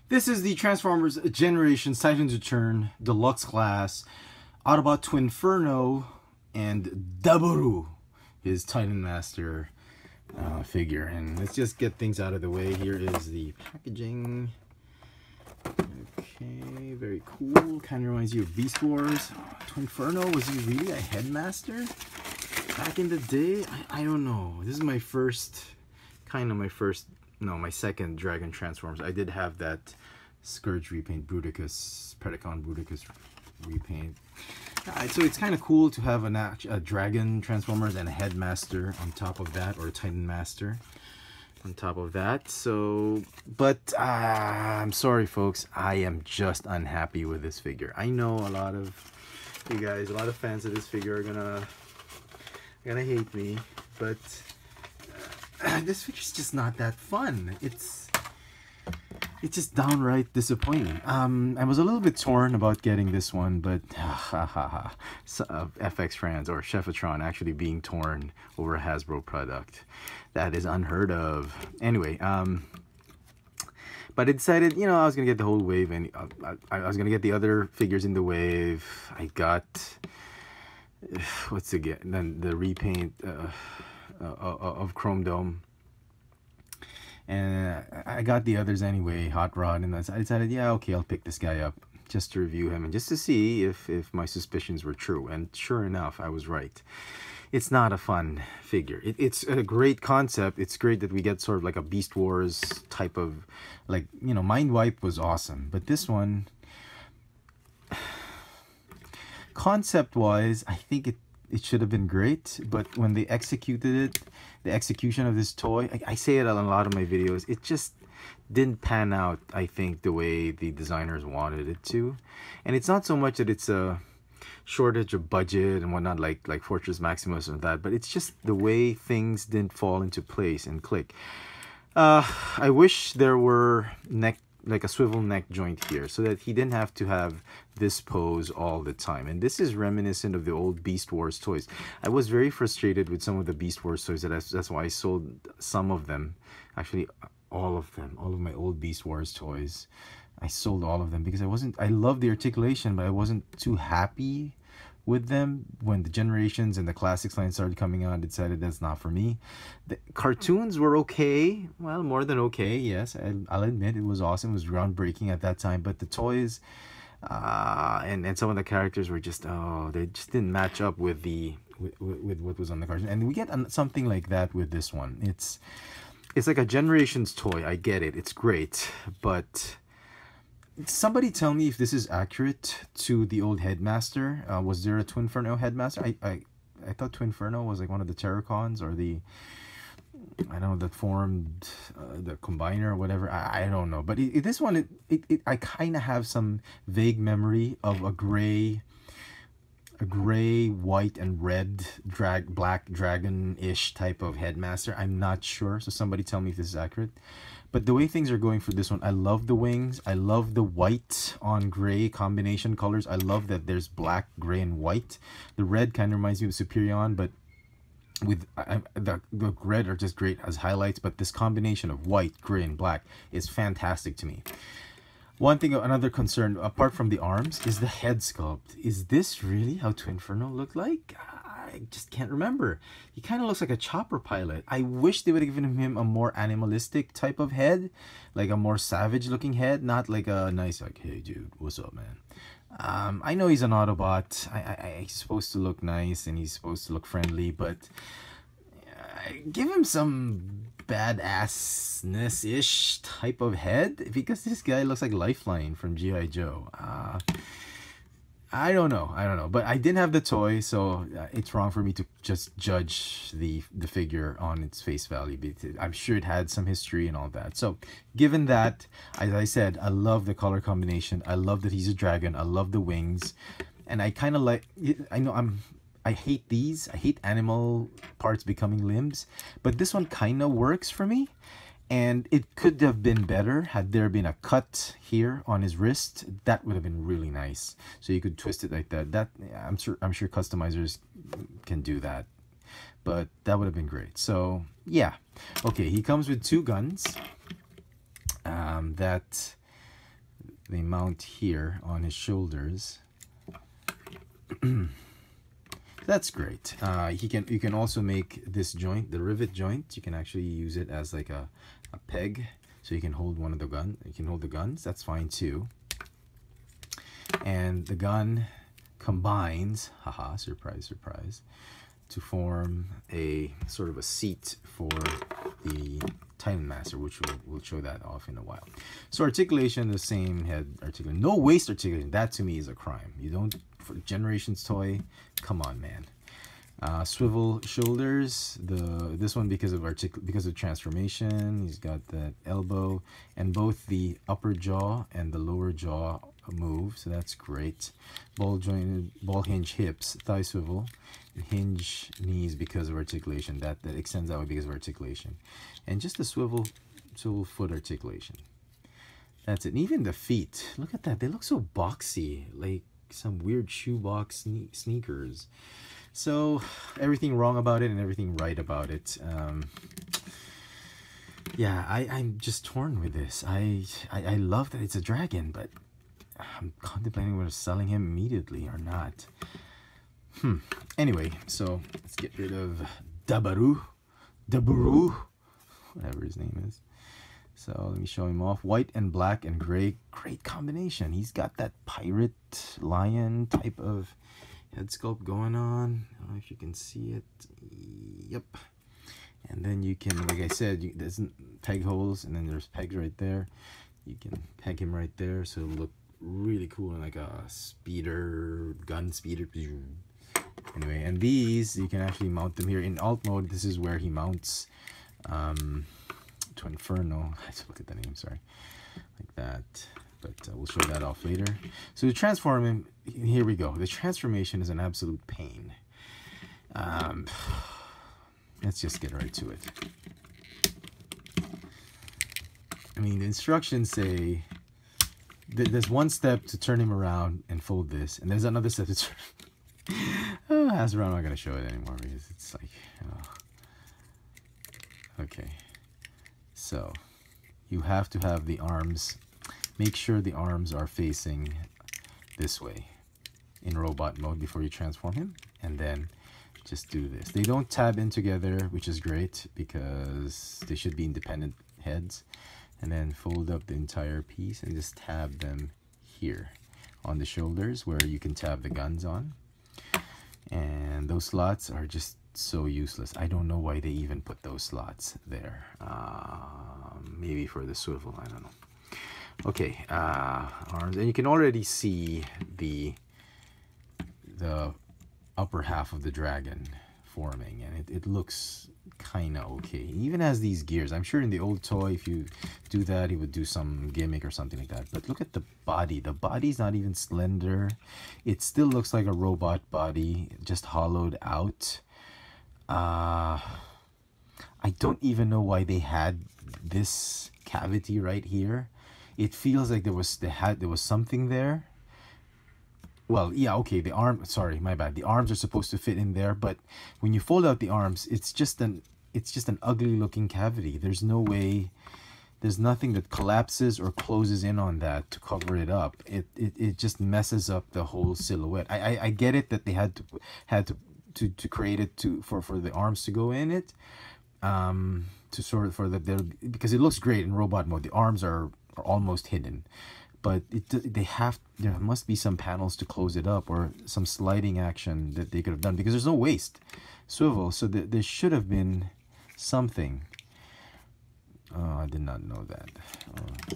This is the Transformers Generations Titans Return Deluxe Class Autobot Twinferno and Dabaru, his Titan Master figure. And let's just get things out of the way. Here is the packaging. Okay, very cool. Kind of reminds you of Beast Wars. Twinferno, was he really a headmaster back in the day? I don't know. This is my first, my second Dragon Transformers. I did have that Scourge repaint, Bruticus, Predacon Bruticus repaint. So it's kind of cool to have a Dragon Transformers and a Headmaster on top of that, or a Titan Master on top of that. So, but I'm sorry folks, I am just unhappy with this figure. I know a lot of you guys, a lot of fans of this figure are gonna hate me, but this figure's just not that fun. It's just downright disappointing. I was a little bit torn about getting this one, but fxfranz or Chefatron actually being torn over a Hasbro product. That is unheard of. Anyway, but I decided, you know, I was gonna get the whole wave, and I was gonna get the other figures in the wave. I got then the repaint of Chrome Dome. And I got the others anyway, Hot Rod, and I decided, yeah, okay, I'll pick this guy up just to review him and just to see if my suspicions were true. And sure enough, I was right. It's not a fun figure. It's a great concept. It's great that we get sort of like a Beast Wars type of, like, you know, Mind Wipe was awesome. But this one, concept-wise, I think it should have been great, but when they executed it, the execution of this toy, I say it on a lot of my videos, it just didn't pan out, I think, the way the designers wanted it to. And it's not so much that it's a shortage of budget and whatnot, like Fortress Maximus and that, but it's just the way things didn't fall into place and click. I wish there were like a swivel neck joint here, so that he didn't have to have this pose all the time. And this is reminiscent of the old Beast Wars toys. I was very frustrated with some of the Beast Wars toys. That's why I sold some of them. Actually, all of them. All of my old Beast Wars toys. I sold all of them because I love the articulation, but I wasn't too happy with them. When the Generations and the Classics line started coming out, I decided that's not for me. The cartoons were okay, well, more than okay, yes, I'll admit it was awesome. It was groundbreaking at that time, but the toys and some of the characters were just, they just didn't match up with what was on the cartoon. And we get something like that with this one. It's like a Generations toy. I get it, it's great, but somebody tell me if this is accurate to the old Headmaster. Was there a Twinferno Headmaster? I thought Twinferno was like one of the Terracons, or the, I don't know, that formed the Combiner or whatever. I don't know. But this one, I kind of have some vague memory of a gray, white, and red black dragon-ish type of Headmaster. I'm not sure. So somebody tell me if this is accurate. But the way things are going for this one, I love the wings. I love the white on gray combination colors. I love that there's black, gray, and white. The red kind of reminds me of Superion, but with the red are just great as highlights. But this combination of white, gray, and black is fantastic to me. One thing, another concern, apart from the arms, is the head sculpt. Is this really how Twinferno looked like? I just can't remember. He kind of looks like a chopper pilot. I wish they would have given him a more animalistic type of head, like a more savage looking head, not like a nice, like, hey dude, what's up, man? I know he's an Autobot. He's supposed to look nice and he's supposed to look friendly, but give him some badassness-ish type of head, because this guy looks like Lifeline from G.I. Joe. I don't know, but I didn't have the toy, so it's wrong for me to just judge the figure on its face value. I'm sure it had some history and all that. So given that, as I said, I love the color combination. I love that he's a dragon. I love the wings, and I kind of like, I hate these. I hate animal parts becoming limbs, but this one kind of works for me. And it could have been better had there been a cut here on his wrist. That would have been really nice. So you could twist it like that. I'm sure customizers can do that. But that would have been great. So yeah. Okay, he comes with two guns. That they mount here on his shoulders. That's great. You can also make this joint, the rivet joint, you can actually use it as like a peg, so you can hold one of the gun. You can hold the guns. That's fine too. And the gun combines, haha, surprise, surprise, to form a sort of a seat for the Titan Master, which we'll show that off in a while. So articulation, the same head articulation. No waist articulation. That to me is a crime. You don't, for Generations toy, come on, man. Swivel shoulders. This one because of transformation. He's got that elbow, and both the upper jaw and the lower jaw move, so that's great. Ball jointed, ball hinge hips, thigh swivel, and hinge knees because of articulation. That extends that way because of articulation, and just the swivel foot articulation. That's it. And even the feet, look at that. They look so boxy, like some weird shoebox sneakers. So everything wrong about it and everything right about it. Yeah, I'm just torn with this. I love that it's a dragon, but I'm contemplating whether selling him immediately or not. Anyway, so let's get rid of Dabaru, whatever his name is. So let me show him off. White and black and gray, great combination. He's got that pirate lion type of head sculpt going on. I don't know if you can see it. Yep. And then you can, like I said, there's peg holes, and then there's pegs right there. You can peg him right there, so it'll look really cool in like a speeder, gun speeder. Anyway, and these, you can actually mount them here. In alt mode, this is where he mounts Twinferno. I have to look at the name, sorry. Like that. But we'll show that off later. So to transform him, here we go. The transformation is an absolute pain. Let's just get right to it. I mean, the instructions say there's one step to turn him around and fold this, and there's another step to turn. As around, I'm not gonna show it anymore because it's like, okay. So you have to have the arms. Make sure the arms are facing this way in robot mode before you transform him, and then just do this. They don't tab in together, which is great because they should be independent heads. And then fold up the entire piece and just tab them here on the shoulders where you can tab the guns on. And those slots are just so useless. I don't know why they even put those slots there. Maybe for the swivel, I don't know. Okay, arms, and you can already see the upper half of the dragon forming, and it looks kind of okay. He even has these gears. I'm sure in the old toy, if you do that, he would do some gimmick or something like that. But look at the body. The body's not even slender. It still looks like a robot body, just hollowed out. I don't even know why they had this cavity right here. It feels like there was something there. Well, yeah, okay, the arm, sorry, my bad. The arms are supposed to fit in there, but when you fold out the arms, it's just an ugly looking cavity. There's no way, there's nothing that collapses or closes in on that to cover it up. It just messes up the whole silhouette. I get it that they had to create it for the arms to go in it, to sort of because it looks great in robot mode. The arms are almost hidden, but there must be some panels to close it up or some sliding action that they could have done, because there's no waist swivel, so there should have been something. Oh, I did not know that.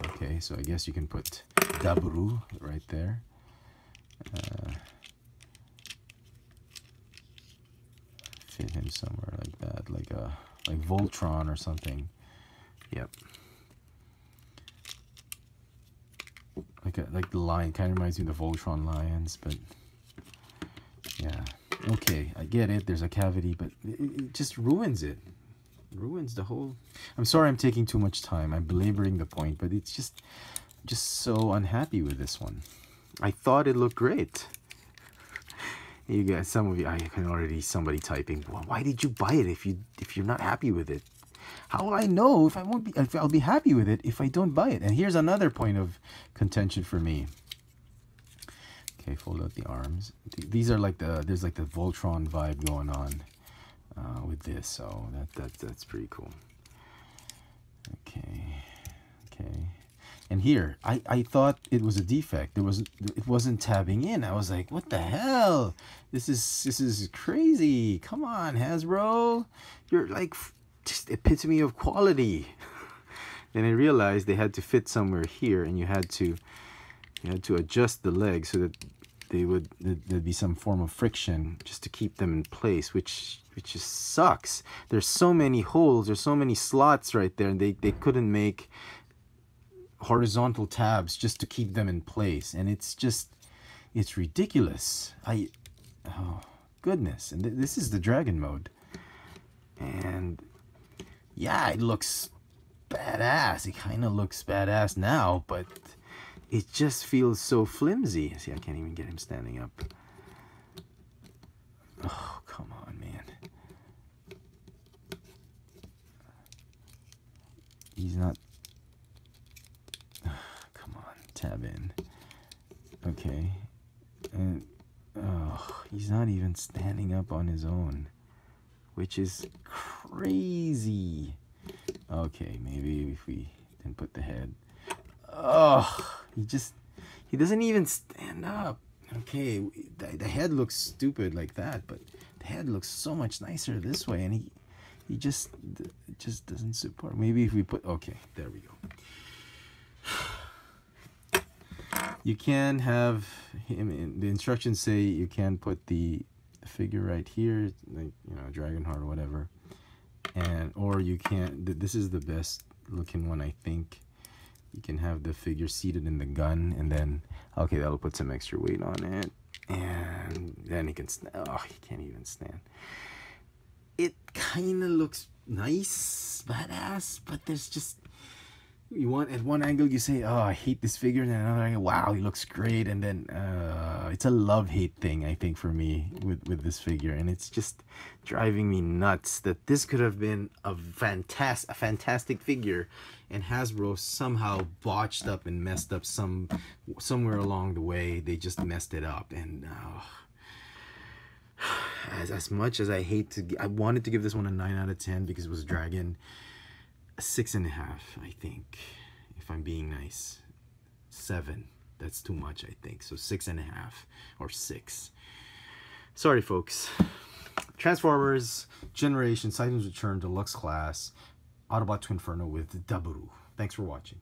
Okay, so I guess you can put Daburu right there. Fit him somewhere like that, like Voltron or something. Yep. Like the lion, kind of reminds me of the Voltron lions, but yeah. Okay, I get it. There's a cavity, but it just ruins it. Ruins the whole. I'm sorry I'm taking too much time. I'm belaboring the point, but it's just so unhappy with this one. I thought it looked great. You guys, some of you, I can already somebody typing, well, why did you buy it if you're not happy with it? how will I know if if I'll be happy with it if I don't buy it? And here's another point of contention for me. Okay, fold out the arms. These are like there's like the Voltron vibe going on with this, so that's pretty cool. Okay. And here, I thought it was a defect. It wasn't tabbing in. I was like, what the hell? This is crazy. Come on, Hasbro. You're like just epitome of quality. And I realized they had to fit somewhere here, and you had to adjust the legs so that there'd be some form of friction just to keep them in place, which just sucks. There's so many holes, there's so many slots right there, and they couldn't make horizontal tabs just to keep them in place, and it's ridiculous. Oh goodness. And this is the dragon mode, and yeah, it looks badass. It kind of looks badass now, but it just feels so flimsy. See, I can't even get him standing up. Oh, come on, man. He's not... Come on, tab in. Okay. And, oh, he's not even standing up on his own, which is crazy. Okay, maybe if we didn't put the head. Oh, he doesn't even stand up. Okay, the head looks stupid like that, but the head looks so much nicer this way, and he just doesn't support. Maybe if we put, okay, there we go. You can have him, the instructions say you can put the figure right here, like, you know, dragon heart or whatever, or you can, this is the best looking one, I think. You can have the figure seated in the gun, and then, okay, that'll put some extra weight on it, and then he can oh, he can't even stand. It kind of looks nice, badass, but there's just, you want, at one angle you say, oh, I hate this figure, and then another angle, wow, he looks great, and then it's a love-hate thing, I think, for me with this figure, and it's just driving me nuts that this could have been a fantastic figure, and Hasbro somehow botched up and messed up somewhere along the way. They just messed it up, and as much as I wanted to give this one a 9 out of 10 because it was Dragon, a 6.5, I think, if I'm being nice. 7, that's too much, I think. So 6.5 or 6. Sorry, folks. Transformers Generation Titans Return Deluxe Class Autobot Twinferno with Daburu. Thanks for watching.